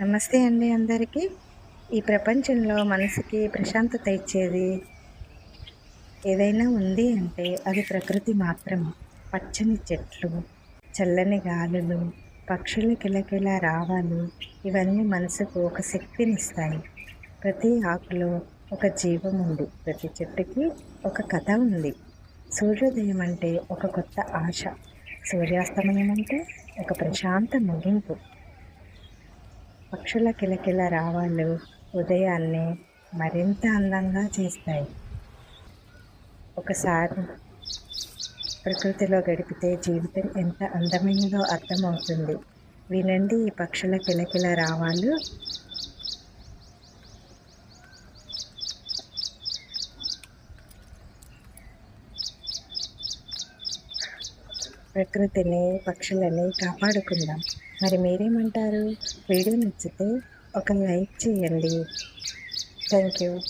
నమస్తే అండి అందరికీ. ఈ ప్రపంచంలో మనసుకి ప్రశాంతత ఇచ్చేది ఏదైనా ఉంది అంటే అది ప్రకృతి మాత్రమే. పచ్చని చెట్లు, చల్లని గాలులు, పక్షుల కిలకిల రావాలు ఇవన్నీ మనసుకు ఒక శక్తినిస్తాయి. ప్రతి ఆకులో ఒక జీవం ఉంది. ప్రతి చెట్టుకి ఒక కథ ఉంది. సూర్యోదయం అంటే ఒక కొత్త ఆశ. సూర్యాస్తమయం అంటే ఒక ప్రశాంత ముగింపు. పక్షుల కిలకిల రావాలు ఉదయాన్నే మరింత అందంగా చేస్తాయి. ఒకసారి ప్రకృతిలో గడిపితే జీవితం ఎంత అందమైనదో అర్థమవుతుంది. వినండి ఈ పక్షుల కిలకిల రావాలు. ప్రకృతిని, పక్షులని కాపాడుకుందాం. మరి మీరేమంటారు? వీడియో నచ్చితే ఒక లైక్ చేయండి. Thank you.